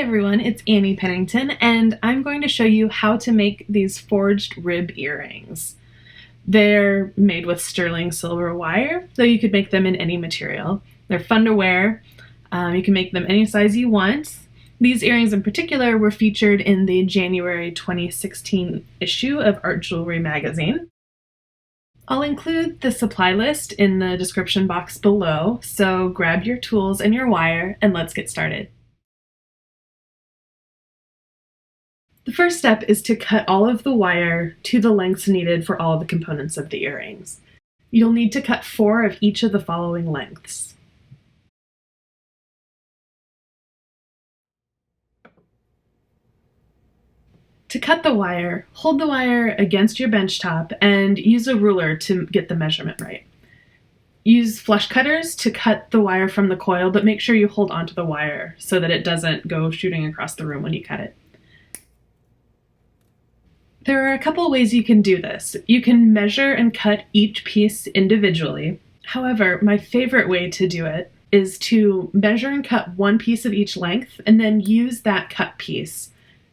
everyone, it's Annie Pennington, and I'm going to show you how to make these forged rib earrings. They're made with sterling silver wire, though you could make them in any material. They're fun to wear. You can make them any size you want. These earrings in particular were featured in the January 2016 issue of Art Jewelry magazine. I'll include the supply list in the description box below, so grab your tools and your wire and let's get started. The first step is to cut all of the wire to the lengths needed for all of the components of the earrings. You'll need to cut 4 of each of the following lengths. To cut the wire, hold the wire against your bench top and use a ruler to get the measurement right. Use flush cutters to cut the wire from the coil, but make sure you hold onto the wire so that it doesn't go shooting across the room when you cut it. There are a couple ways you can do this. You can measure and cut each piece individually. However, my favorite way to do it is to measure and cut one piece of each length and then use that cut piece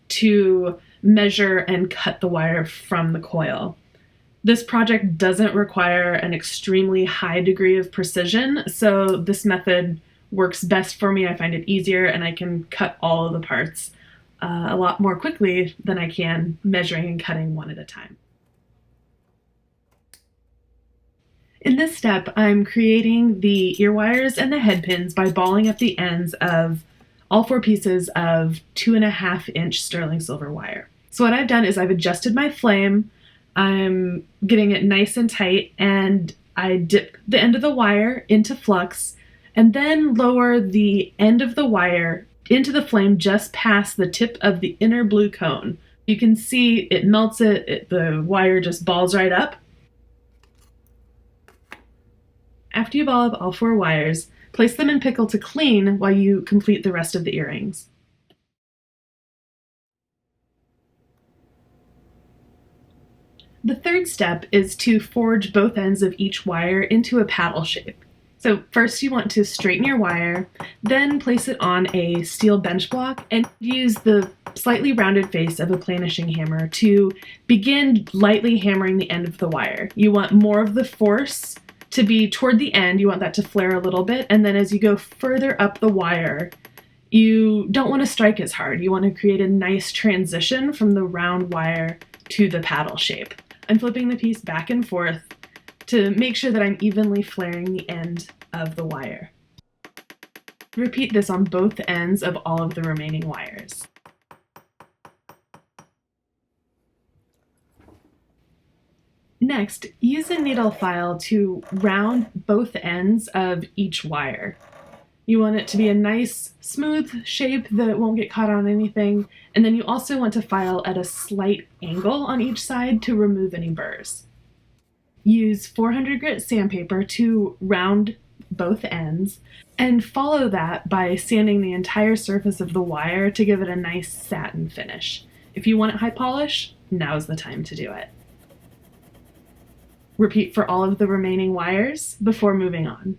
to measure and cut the wire from the coil. This project doesn't require an extremely high degree of precision, so this method works best for me. I find it easier and I can cut all of the parts a lot more quickly than I can measuring and cutting one at a time. In this step, I'm creating the ear wires and the head pins by balling up the ends of all 4 pieces of 2.5-inch sterling silver wire. So what I've done is I've adjusted my flame, I'm getting it nice and tight, and I dip the end of the wire into flux and then lower the end of the wire into the flame just past the tip of the inner blue cone. You can see it melts the wire just balls right up. After you ball up all 4 wires, place them in pickle to clean while you complete the rest of the earrings. The third step is to forge both ends of each wire into a paddle shape. So first you want to straighten your wire, then place it on a steel bench block and use the slightly rounded face of a planishing hammer to begin lightly hammering the end of the wire. You want more of the force to be toward the end, you want that to flare a little bit, and then as you go further up the wire, you don't want to strike as hard. You want to create a nice transition from the round wire to the paddle shape. I'm flipping the piece back and forth to make sure that I'm evenly flaring the end of the wire. Repeat this on both ends of all of the remaining wires. Next, use a needle file to round both ends of each wire. You want it to be a nice, smooth shape that it won't get caught on anything, and then you also want to file at a slight angle on each side to remove any burrs. Use 400 grit sandpaper to round both ends, and follow that by sanding the entire surface of the wire to give it a nice satin finish. If you want it high polish, now's the time to do it. Repeat for all of the remaining wires before moving on.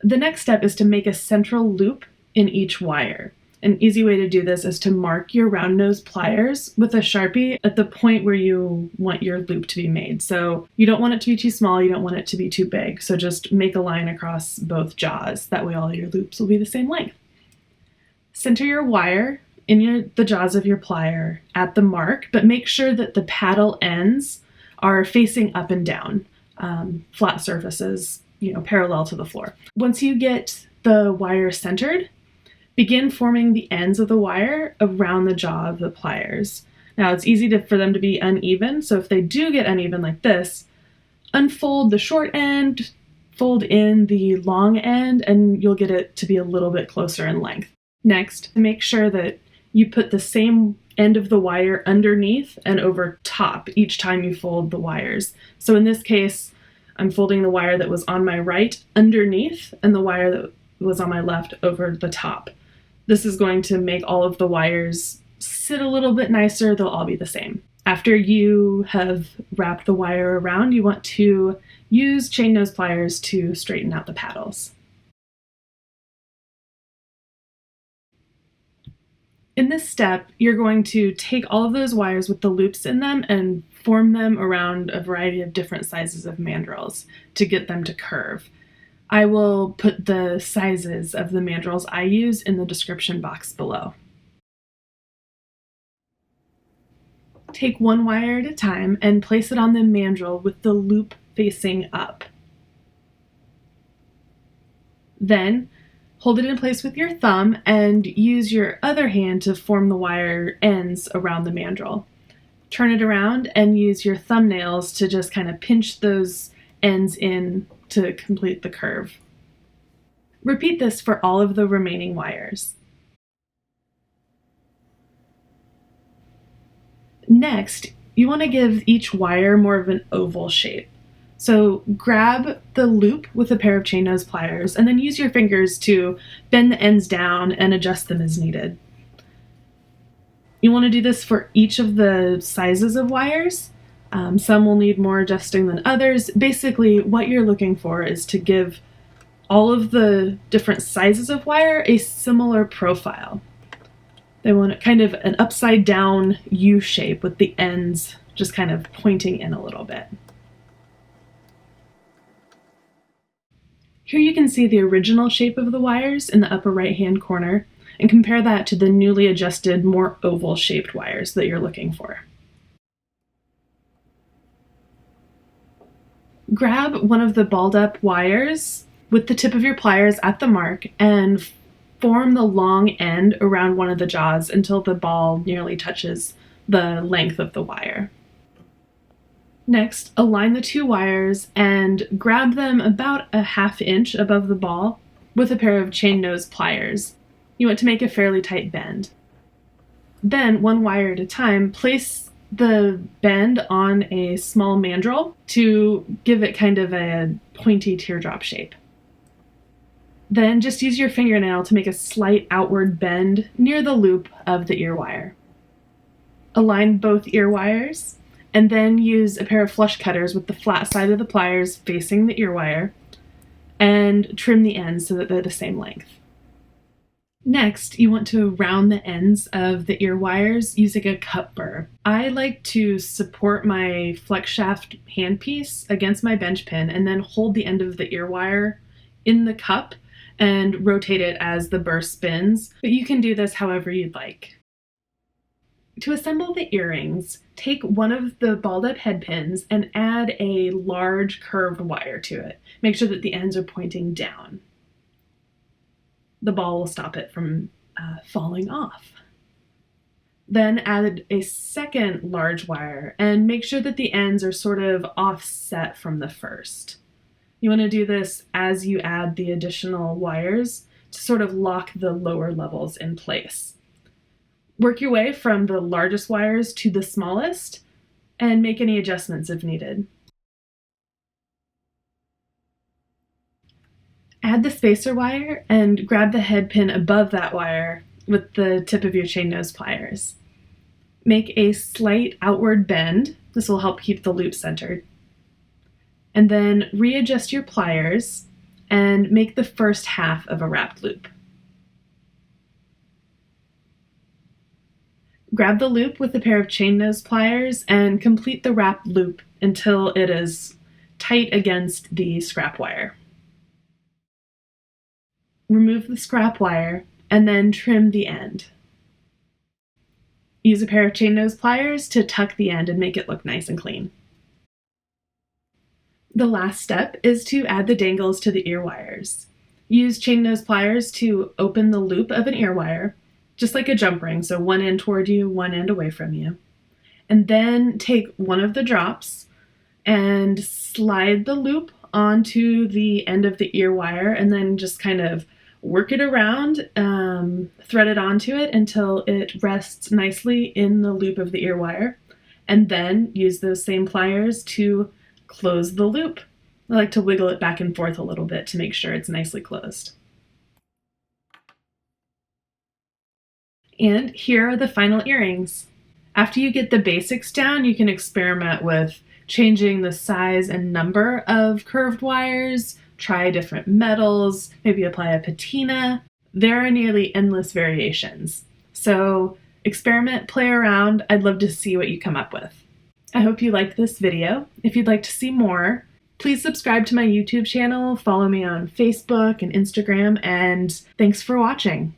The next step is to make a central loop in each wire. An easy way to do this is to mark your round nose pliers with a Sharpie at the point where you want your loop to be made. So you don't want it to be too small, you don't want it to be too big. So just make a line across both jaws. That way all your loops will be the same length. Center your wire in the jaws of your plier at the mark, but make sure that the paddle ends are facing up and down, flat surfaces, parallel to the floor. Once you get the wire centered, begin forming the ends of the wire around the jaw of the pliers. Now it's easy for them to be uneven, so if they do get uneven like this, unfold the short end, fold in the long end, and you'll get it to be a little bit closer in length. Next, make sure that you put the same end of the wire underneath and over top each time you fold the wires. So in this case, I'm folding the wire that was on my right underneath and the wire that was on my left over the top. This is going to make all of the wires sit a little bit nicer. They'll all be the same. After you have wrapped the wire around, you want to use chain nose pliers to straighten out the paddles. In this step, you're going to take all of those wires with the loops in them and form them around a variety of different sizes of mandrels to get them to curve. I will put the sizes of the mandrels I use in the description box below. Take one wire at a time and place it on the mandrel with the loop facing up. Then hold it in place with your thumb and use your other hand to form the wire ends around the mandrel. Turn it around and use your thumbnails to just kind of pinch those ends in to complete the curve. Repeat this for all of the remaining wires. Next, you want to give each wire more of an oval shape. So grab the loop with a pair of chain nose pliers and then use your fingers to bend the ends down and adjust them as needed. You want to do this for each of the sizes of wires. Some will need more adjusting than others. Basically, what you're looking for is to give all of the different sizes of wire a similar profile. They want kind of an upside down U shape with the ends just kind of pointing in a little bit. Here you can see the original shape of the wires in the upper right hand corner and compare that to the newly adjusted, more oval shaped wires that you're looking for. Grab one of the balled up wires with the tip of your pliers at the mark and form the long end around one of the jaws until the ball nearly touches the length of the wire. Next, align the two wires and grab them about a ½ inch above the ball with a pair of chain nose pliers. You want to make a fairly tight bend. Then, one wire at a time, place the bend on a small mandrel to give it kind of a pointy teardrop shape. Then just use your fingernail to make a slight outward bend near the loop of the ear wire. Align both ear wires and then use a pair of flush cutters with the flat side of the pliers facing the ear wire and trim the ends so that they're the same length. Next, you want to round the ends of the ear wires using a cup burr. I like to support my flex shaft handpiece against my bench pin and then hold the end of the ear wire in the cup and rotate it as the burr spins, but you can do this however you'd like. To assemble the earrings, take one of the balled up head pins and add a large curved wire to it. Make sure that the ends are pointing down. The ball will stop it from falling off. Then add a second large wire and make sure that the ends are sort of offset from the first. You want to do this as you add the additional wires to sort of lock the lower levels in place. Work your way from the largest wires to the smallest and make any adjustments if needed. Add the spacer wire and grab the head pin above that wire with the tip of your chain nose pliers. Make a slight outward bend. This will help keep the loop centered. And then readjust your pliers and make the first half of a wrapped loop. Grab the loop with a pair of chain nose pliers and complete the wrapped loop until it is tight against the scrap wire. Remove the scrap wire and then trim the end. Use a pair of chain nose pliers to tuck the end and make it look nice and clean. The last step is to add the dangles to the ear wires. Use chain nose pliers to open the loop of an ear wire, just like a jump ring, so one end toward you, one end away from you. And then take one of the drops and slide the loop onto the end of the ear wire and then just kind of work it around, thread it onto it until it rests nicely in the loop of the ear wire. And then use those same pliers to close the loop. I like to wiggle it back and forth a little bit to make sure it's nicely closed. And here are the final earrings. After you get the basics down, you can experiment with changing the size and number of curved wires, try different metals, maybe apply a patina. There are nearly endless variations. So experiment, play around. I'd love to see what you come up with. I hope you liked this video. If you'd like to see more, please subscribe to my YouTube channel, follow me on Facebook and Instagram, and thanks for watching.